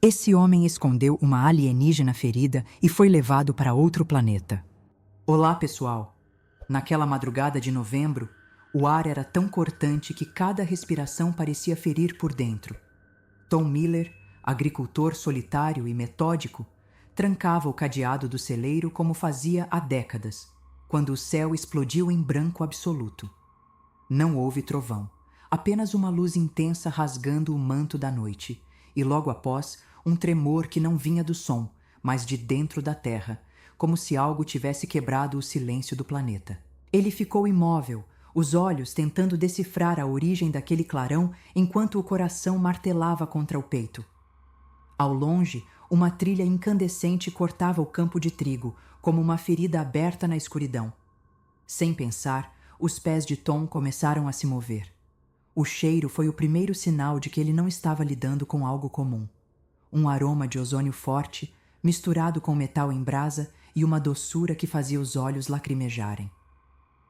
Esse homem escondeu uma alienígena ferida e foi levado para outro planeta. Olá, pessoal! Naquela madrugada de novembro, o ar era tão cortante que cada respiração parecia ferir por dentro. Tom Miller, agricultor solitário e metódico, trancava o cadeado do celeiro como fazia há décadas, quando o céu explodiu em branco absoluto. Não houve trovão, apenas uma luz intensa rasgando o manto da noite, e logo após, um tremor que não vinha do som, mas de dentro da terra, como se algo tivesse quebrado o silêncio do planeta. Ele ficou imóvel, os olhos tentando decifrar a origem daquele clarão enquanto o coração martelava contra o peito. Ao longe, uma trilha incandescente cortava o campo de trigo, como uma ferida aberta na escuridão. Sem pensar, os pés de Tom começaram a se mover. O cheiro foi o primeiro sinal de que ele não estava lidando com algo comum. Um aroma de ozônio forte, misturado com metal em brasa e uma doçura que fazia os olhos lacrimejarem.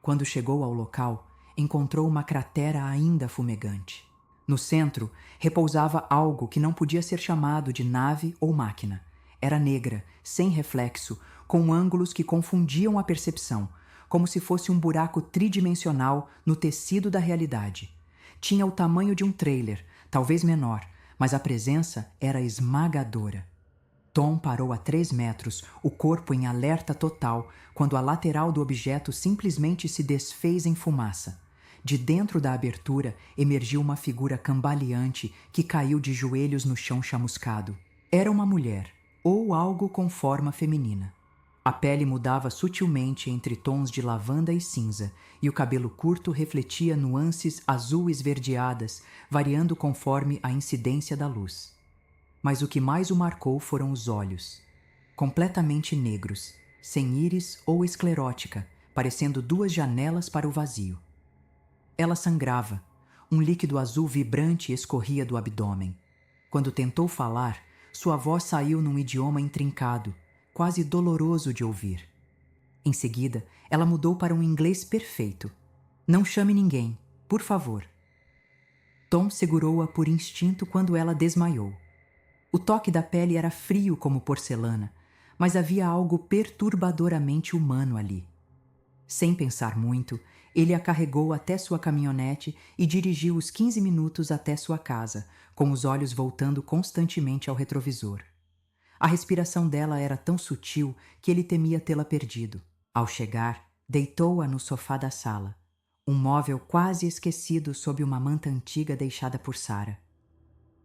Quando chegou ao local, encontrou uma cratera ainda fumegante. No centro, repousava algo que não podia ser chamado de nave ou máquina. Era negra, sem reflexo, com ângulos que confundiam a percepção, como se fosse um buraco tridimensional no tecido da realidade. Tinha o tamanho de um trailer, talvez menor, mas a presença era esmagadora. Tom parou a 3 metros, o corpo em alerta total, quando a lateral do objeto simplesmente se desfez em fumaça. De dentro da abertura emergiu uma figura cambaleante que caiu de joelhos no chão chamuscado. Era uma mulher, ou algo com forma feminina. A pele mudava sutilmente entre tons de lavanda e cinza, e o cabelo curto refletia nuances azul-esverdeadas, variando conforme a incidência da luz. Mas o que mais o marcou foram os olhos. Completamente negros, sem íris ou esclerótica, parecendo 2 janelas para o vazio. Ela sangrava. Um líquido azul vibrante escorria do abdômen. Quando tentou falar, sua voz saiu num idioma intrincado, quase doloroso de ouvir. Em seguida, ela mudou para um inglês perfeito. Não chame ninguém, por favor. Tom segurou-a por instinto quando ela desmaiou. O toque da pele era frio como porcelana, mas havia algo perturbadoramente humano ali. Sem pensar muito, ele a carregou até sua caminhonete e dirigiu os 15 minutos até sua casa, com os olhos voltando constantemente ao retrovisor. A respiração dela era tão sutil que ele temia tê-la perdido. Ao chegar, deitou-a no sofá da sala, um móvel quase esquecido sob uma manta antiga deixada por Sarah.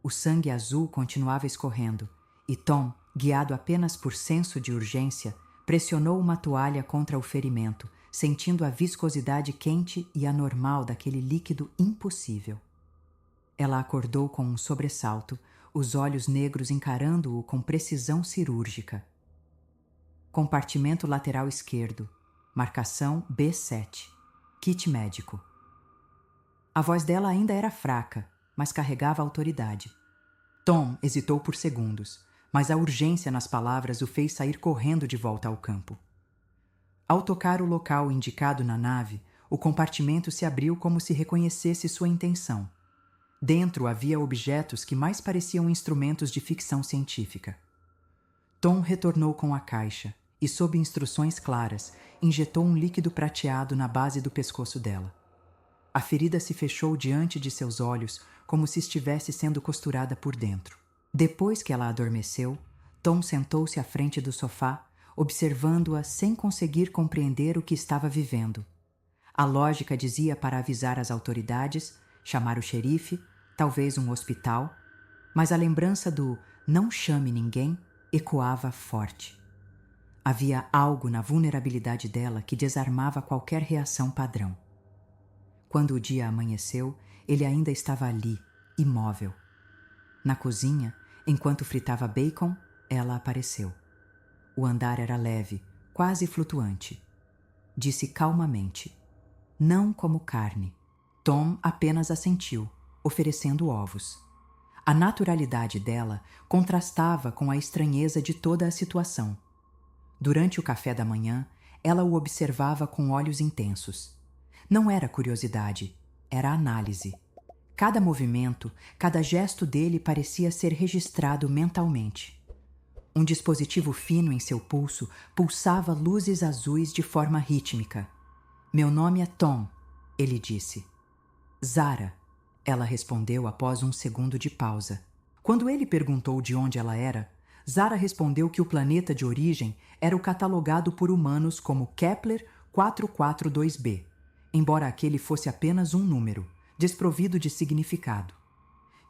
O sangue azul continuava escorrendo, e Tom, guiado apenas por senso de urgência, pressionou uma toalha contra o ferimento, sentindo a viscosidade quente e anormal daquele líquido impossível. Ela acordou com um sobressalto, os olhos negros encarando-o com precisão cirúrgica. Compartimento lateral esquerdo. Marcação B7. Kit médico. A voz dela ainda era fraca, mas carregava autoridade. Tom hesitou por segundos, mas a urgência nas palavras o fez sair correndo de volta ao campo. Ao tocar o local indicado na nave, o compartimento se abriu como se reconhecesse sua intenção. Dentro havia objetos que mais pareciam instrumentos de ficção científica. Tom retornou com a caixa e, sob instruções claras, injetou um líquido prateado na base do pescoço dela. A ferida se fechou diante de seus olhos como se estivesse sendo costurada por dentro. Depois que ela adormeceu, Tom sentou-se à frente do sofá, observando-a sem conseguir compreender o que estava vivendo. A lógica dizia para avisar as autoridades, chamar o xerife, talvez um hospital, mas a lembrança do "não chame ninguém" ecoava forte. Havia algo na vulnerabilidade dela que desarmava qualquer reação padrão. Quando o dia amanheceu, ele ainda estava ali, imóvel. Na cozinha, enquanto fritava bacon, ela apareceu. O andar era leve, quase flutuante. Disse calmamente: "Não como carne." Tom apenas assentiu, oferecendo ovos. A naturalidade dela contrastava com a estranheza de toda a situação. Durante o café da manhã, ela o observava com olhos intensos. Não era curiosidade, era análise. Cada movimento, cada gesto dele parecia ser registrado mentalmente. Um dispositivo fino em seu pulso pulsava luzes azuis de forma rítmica. Meu nome é Tom, ele disse. Zara, ela respondeu após um segundo de pausa. Quando ele perguntou de onde ela era, Zara respondeu que o planeta de origem era o catalogado por humanos como Kepler 442b, embora aquele fosse apenas um número, desprovido de significado.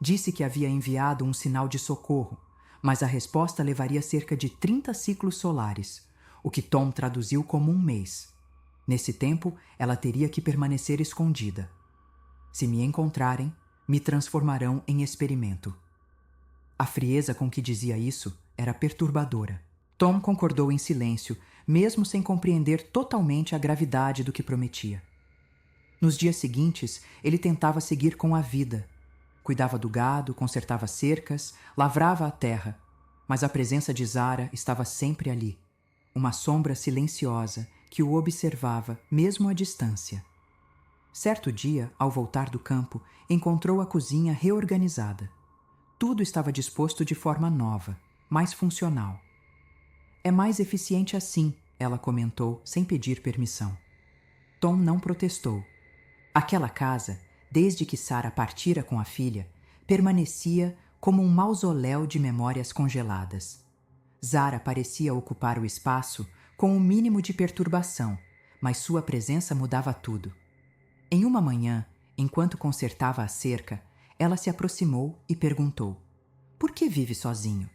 Disse que havia enviado um sinal de socorro, mas a resposta levaria cerca de 30 ciclos solares, o que Tom traduziu como um mês. Nesse tempo, ela teria que permanecer escondida. Se me encontrarem, me transformarão em experimento. A frieza com que dizia isso era perturbadora. Tom concordou em silêncio, mesmo sem compreender totalmente a gravidade do que prometia. Nos dias seguintes, ele tentava seguir com a vida. Cuidava do gado, consertava cercas, lavrava a terra, mas a presença de Zara estava sempre ali, uma sombra silenciosa que o observava mesmo à distância. Certo dia, ao voltar do campo, encontrou a cozinha reorganizada. Tudo estava disposto de forma nova, mais funcional. É mais eficiente assim, ela comentou, sem pedir permissão. Tom não protestou. Aquela casa, desde que Sarah partira com a filha, permanecia como um mausoléu de memórias congeladas. Zara parecia ocupar o espaço com um mínimo de perturbação, mas sua presença mudava tudo. Em uma manhã, enquanto consertava a cerca, ela se aproximou e perguntou: "Por que vive sozinho?"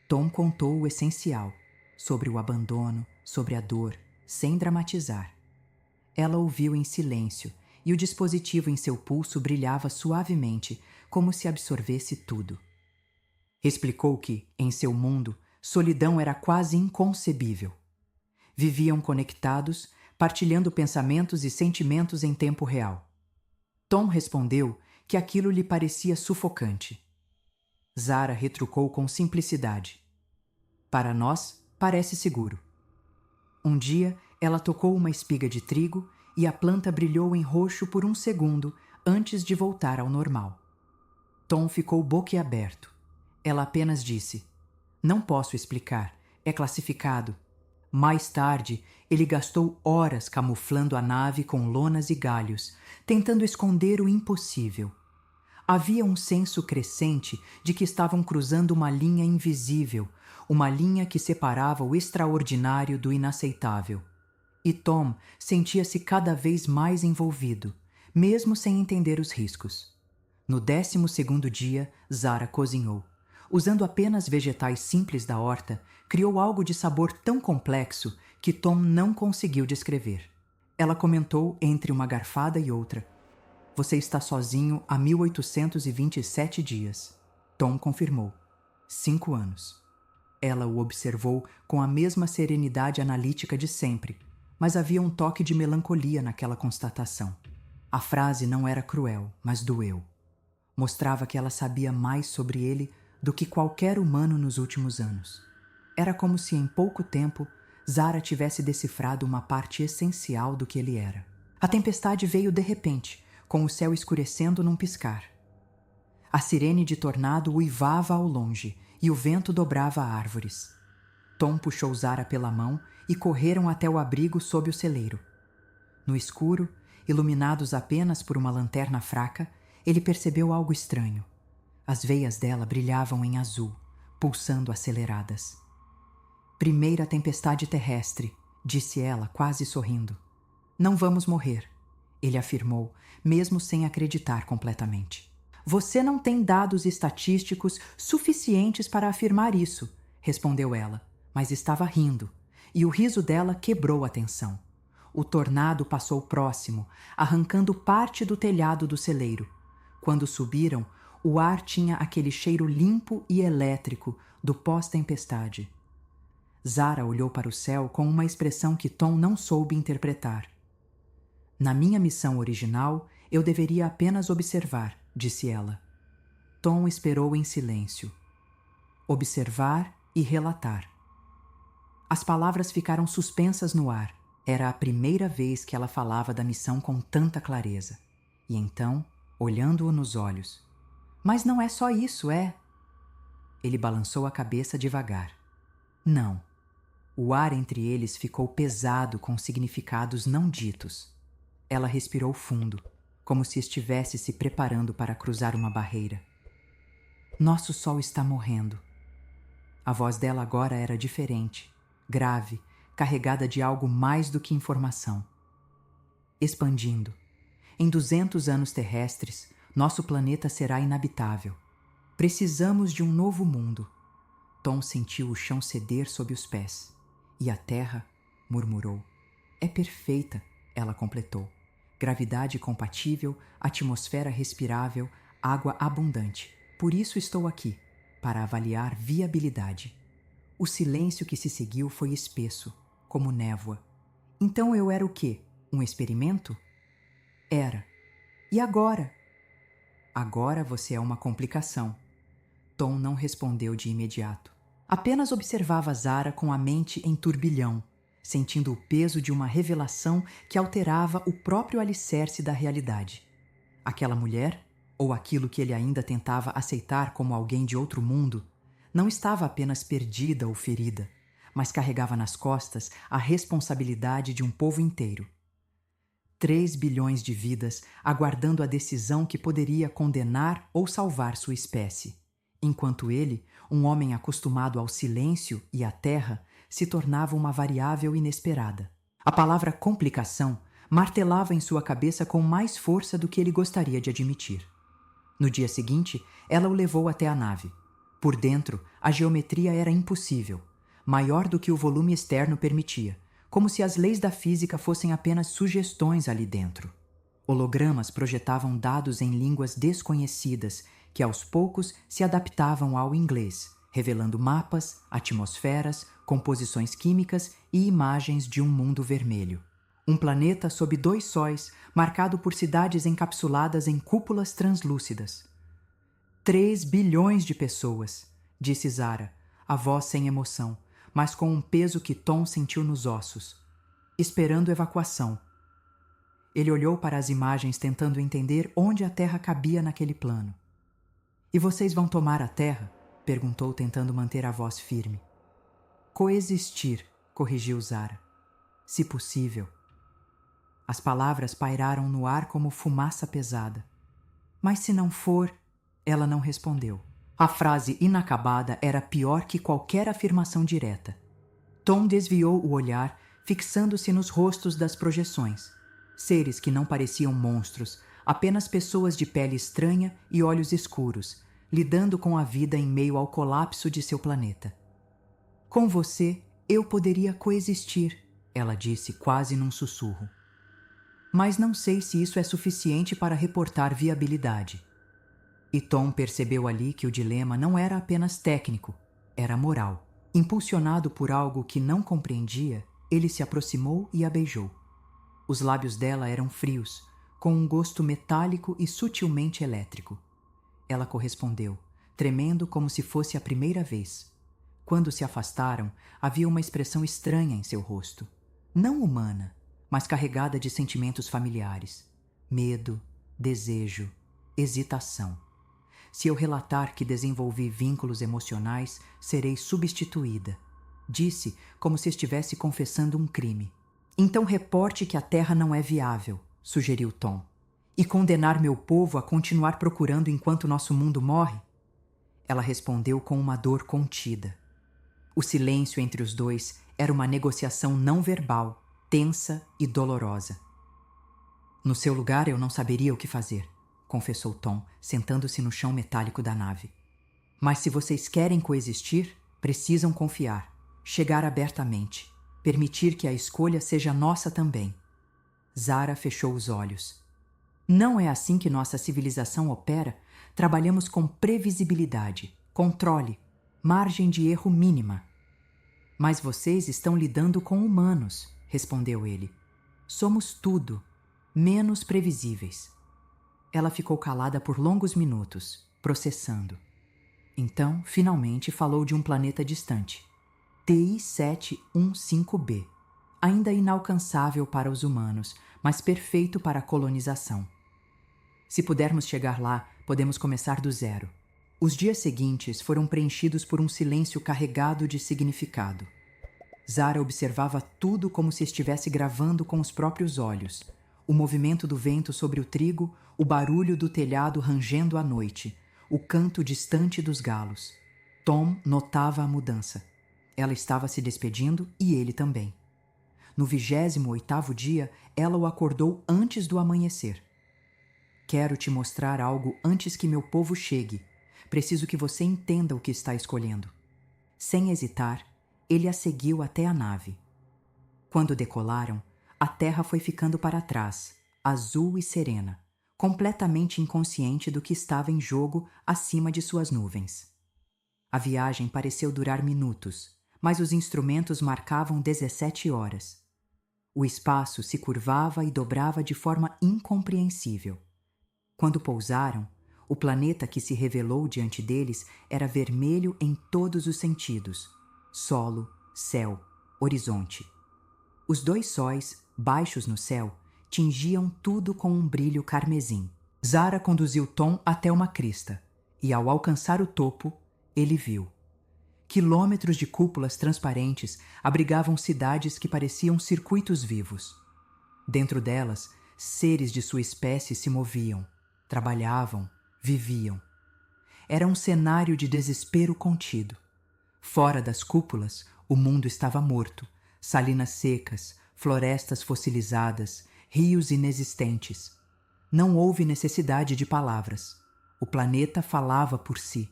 Tom contou o essencial, sobre o abandono, sobre a dor, sem dramatizar. Ela ouviu em silêncio e o dispositivo em seu pulso brilhava suavemente, como se absorvesse tudo. Explicou que, em seu mundo, solidão era quase inconcebível. Viviam conectados, partilhando pensamentos e sentimentos em tempo real. Tom respondeu que aquilo lhe parecia sufocante. Zara retrucou com simplicidade: "Para nós, parece seguro." Um dia, ela tocou uma espiga de trigo e a planta brilhou em roxo por um segundo antes de voltar ao normal. Tom ficou boquiaberto. Ela apenas disse: "Não posso explicar, é classificado." Mais tarde, ele gastou horas camuflando a nave com lonas e galhos, tentando esconder o impossível. Havia um senso crescente de que estavam cruzando uma linha invisível, uma linha que separava o extraordinário do inaceitável. E Tom sentia-se cada vez mais envolvido, mesmo sem entender os riscos. No 12º dia, Zara cozinhou. Usando apenas vegetais simples da horta, criou algo de sabor tão complexo que Tom não conseguiu descrever. Ela comentou entre uma garfada e outra: "Você está sozinho há 1827 dias." Tom confirmou: 5 anos. Ela o observou com a mesma serenidade analítica de sempre, mas havia um toque de melancolia naquela constatação. A frase não era cruel, mas doeu. Mostrava que ela sabia mais sobre ele do que qualquer humano nos últimos anos. Era como se em pouco tempo Zara tivesse decifrado uma parte essencial do que ele era. A tempestade veio de repente, com o céu escurecendo num piscar. A sirene de tornado uivava ao longe e o vento dobrava árvores. Tom puxou Zara pela mão e correram até o abrigo sob o celeiro. No escuro, iluminados apenas por uma lanterna fraca, ele percebeu algo estranho. As veias dela brilhavam em azul, pulsando aceleradas. "Primeira tempestade terrestre", disse ela, quase sorrindo. "Não vamos morrer", ele afirmou, mesmo sem acreditar completamente. "Você não tem dados estatísticos suficientes para afirmar isso", respondeu ela, mas estava rindo, e o riso dela quebrou a tensão. O tornado passou próximo, arrancando parte do telhado do celeiro. Quando subiram, o ar tinha aquele cheiro limpo e elétrico do pós-tempestade. Zara olhou para o céu com uma expressão que Tom não soube interpretar. "Na minha missão original, eu deveria apenas observar", disse ela. Tom esperou em silêncio. Observar e relatar. As palavras ficaram suspensas no ar. Era a primeira vez que ela falava da missão com tanta clareza. E então, olhando-o nos olhos. Mas não é só isso, é? Ele balançou a cabeça devagar. Não. O ar entre eles ficou pesado com significados não ditos. Ela respirou fundo, como se estivesse se preparando para cruzar uma barreira. Nosso sol está morrendo. A voz dela agora era diferente, grave, carregada de algo mais do que informação. Expandindo. Em 200 anos terrestres, nosso planeta será inabitável. Precisamos de um novo mundo. Tom sentiu o chão ceder sob os pés. E a terra, murmurou. É perfeita, ela completou. Gravidade compatível, atmosfera respirável, água abundante. Por isso estou aqui, para avaliar viabilidade. O silêncio que se seguiu foi espesso, como névoa. Então eu era o quê? Um experimento? Era. E agora? Agora você é uma complicação. Tom não respondeu de imediato. Apenas observava Zara com a mente em turbilhão, sentindo o peso de uma revelação que alterava o próprio alicerce da realidade. Aquela mulher, ou aquilo que ele ainda tentava aceitar como alguém de outro mundo, não estava apenas perdida ou ferida, mas carregava nas costas a responsabilidade de um povo inteiro. 3 bilhões de vidas aguardando a decisão que poderia condenar ou salvar sua espécie, enquanto ele, um homem acostumado ao silêncio e à terra, se tornava uma variável inesperada. A palavra complicação martelava em sua cabeça com mais força do que ele gostaria de admitir. No dia seguinte, ela o levou até a nave. Por dentro, a geometria era impossível, maior do que o volume externo permitia, como se as leis da física fossem apenas sugestões ali dentro. Hologramas projetavam dados em línguas desconhecidas que aos poucos se adaptavam ao inglês, revelando mapas, atmosferas, composições químicas e imagens de um mundo vermelho. Um planeta sob 2 sóis, marcado por cidades encapsuladas em cúpulas translúcidas. 3 bilhões de pessoas, disse Zara, a voz sem emoção, mas com um peso que Tom sentiu nos ossos. Esperando evacuação. Ele olhou para as imagens tentando entender onde a Terra cabia naquele plano. E vocês vão tomar a Terra? Perguntou, tentando manter a voz firme. Coexistir, corrigiu Zara. Se possível. As palavras pairaram no ar como fumaça pesada. Mas se não for, ela não respondeu. A frase inacabada era pior que qualquer afirmação direta. Tom desviou o olhar, fixando-se nos rostos das projeções. Seres que não pareciam monstros, apenas pessoas de pele estranha e olhos escuros, lidando com a vida em meio ao colapso de seu planeta. Com você, eu poderia coexistir, ela disse quase num sussurro. Mas não sei se isso é suficiente para reportar viabilidade. E Tom percebeu ali que o dilema não era apenas técnico, era moral. Impulsionado por algo que não compreendia, ele se aproximou e a beijou. Os lábios dela eram frios, com um gosto metálico e sutilmente elétrico. Ela correspondeu, tremendo como se fosse a primeira vez. Quando se afastaram, havia uma expressão estranha em seu rosto. Não humana, mas carregada de sentimentos familiares. Medo, desejo, hesitação. Se eu relatar que desenvolvi vínculos emocionais, serei substituída. Disse, como se estivesse confessando um crime. Então reporte que a Terra não é viável, sugeriu Tom. E condenar meu povo a continuar procurando enquanto nosso mundo morre? Ela respondeu com uma dor contida. O silêncio entre os dois era uma negociação não verbal, tensa e dolorosa. No seu lugar eu não saberia o que fazer, confessou Tom, sentando-se no chão metálico da nave. Mas se vocês querem coexistir, precisam confiar, chegar abertamente, permitir que a escolha seja nossa também. Zara fechou os olhos. Não é assim que nossa civilização opera. Trabalhamos com previsibilidade, controle, margem de erro mínima. Mas vocês estão lidando com humanos, respondeu ele. Somos tudo, menos previsíveis. Ela ficou calada por longos minutos, processando. Então, finalmente, falou de um planeta distante. TI 715b. Ainda inalcançável para os humanos, mas perfeito para a colonização. Se pudermos chegar lá, podemos começar do zero. Os dias seguintes foram preenchidos por um silêncio carregado de significado. Zara observava tudo como se estivesse gravando com os próprios olhos. O movimento do vento sobre o trigo, o barulho do telhado rangendo à noite, o canto distante dos galos. Tom notava a mudança. Ela estava se despedindo e ele também. No 28º dia, ela o acordou antes do amanhecer. Quero te mostrar algo antes que meu povo chegue. Preciso que você entenda o que está escolhendo. Sem hesitar, ele a seguiu até a nave. Quando decolaram, a terra foi ficando para trás, azul e serena, completamente inconsciente do que estava em jogo acima de suas nuvens. A viagem pareceu durar minutos, mas os instrumentos marcavam 17 horas. O espaço se curvava e dobrava de forma incompreensível. Quando pousaram, o planeta que se revelou diante deles era vermelho em todos os sentidos: solo, céu, horizonte. Os 2 sóis, baixos no céu, tingiam tudo com um brilho carmesim. Zara conduziu Tom até uma crista, e ao alcançar o topo, ele viu. Quilômetros de cúpulas transparentes abrigavam cidades que pareciam circuitos vivos. Dentro delas, seres de sua espécie se moviam, trabalhavam, viviam. Era um cenário de desespero contido. Fora das cúpulas, o mundo estava morto. Salinas secas, florestas fossilizadas, rios inexistentes. Não houve necessidade de palavras. O planeta falava por si.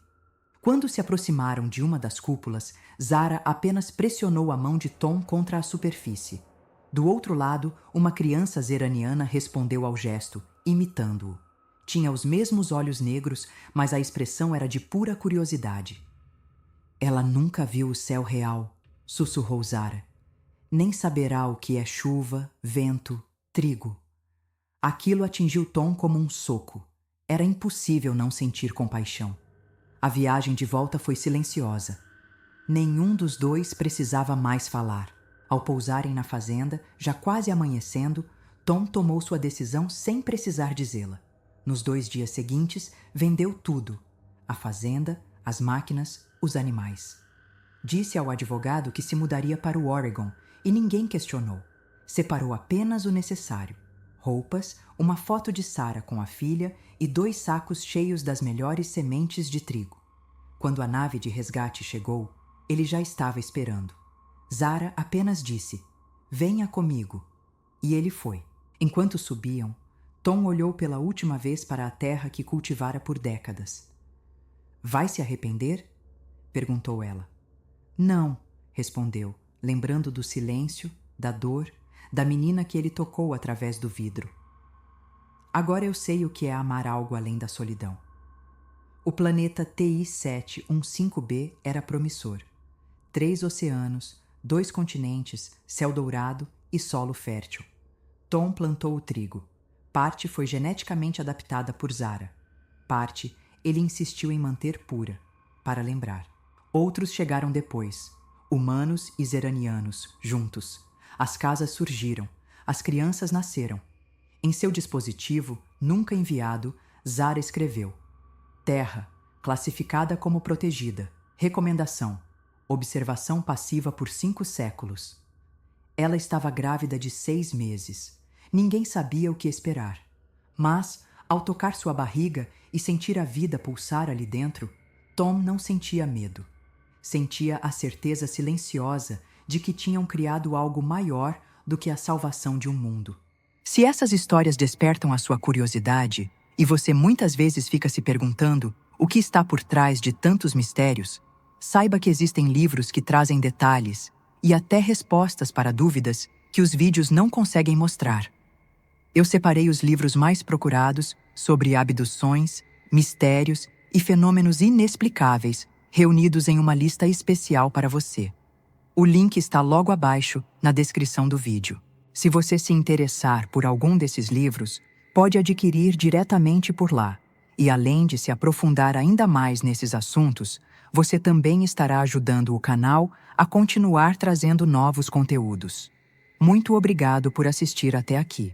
Quando se aproximaram de uma das cúpulas, Zara apenas pressionou a mão de Tom contra a superfície. Do outro lado, uma criança zeraniana respondeu ao gesto, imitando-o. Tinha os mesmos olhos negros, mas a expressão era de pura curiosidade. Ela nunca viu o céu real, sussurrou Zara. Nem saberá o que é chuva, vento, trigo. Aquilo atingiu Tom como um soco. Era impossível não sentir compaixão. A viagem de volta foi silenciosa. Nenhum dos dois precisava mais falar. Ao pousarem na fazenda, já quase amanhecendo, Tom tomou sua decisão sem precisar dizê-la. Nos 2 dias seguintes, vendeu tudo: a fazenda, as máquinas, os animais. Disse ao advogado que se mudaria para o Oregon e ninguém questionou. Separou apenas o necessário: roupas, uma foto de Sarah com a filha e 2 sacos cheios das melhores sementes de trigo. Quando a nave de resgate chegou, ele já estava esperando. Zara apenas disse: "Venha comigo." E ele foi. Enquanto subiam, Tom olhou pela última vez para a terra que cultivara por décadas. "Vai se arrepender?" perguntou ela. "Não", respondeu, lembrando do silêncio, da dor, da menina que ele tocou através do vidro. "Agora eu sei o que é amar algo além da solidão." O planeta TI-715b era promissor. 3 oceanos, 2 continentes, céu dourado e solo fértil. Tom plantou o trigo. Parte foi geneticamente adaptada por Zara. Parte ele insistiu em manter pura, para lembrar. Outros chegaram depois, humanos e zeranianos, juntos. As casas surgiram, as crianças nasceram. Em seu dispositivo, nunca enviado, Zara escreveu: Terra, classificada como protegida. Recomendação: observação passiva por 5 séculos. Ela estava grávida de 6 meses. Ninguém sabia o que esperar. Mas, ao tocar sua barriga e sentir a vida pulsar ali dentro, Tom não sentia medo. Sentia a certeza silenciosa de que tinham criado algo maior do que a salvação de um mundo. Se essas histórias despertam a sua curiosidade, e você muitas vezes fica se perguntando o que está por trás de tantos mistérios, saiba que existem livros que trazem detalhes e até respostas para dúvidas que os vídeos não conseguem mostrar. Eu separei os livros mais procurados sobre abduções, mistérios e fenômenos inexplicáveis, reunidos em uma lista especial para você. O link está logo abaixo, na descrição do vídeo. Se você se interessar por algum desses livros, pode adquirir diretamente por lá. E além de se aprofundar ainda mais nesses assuntos, você também estará ajudando o canal a continuar trazendo novos conteúdos. Muito obrigado por assistir até aqui.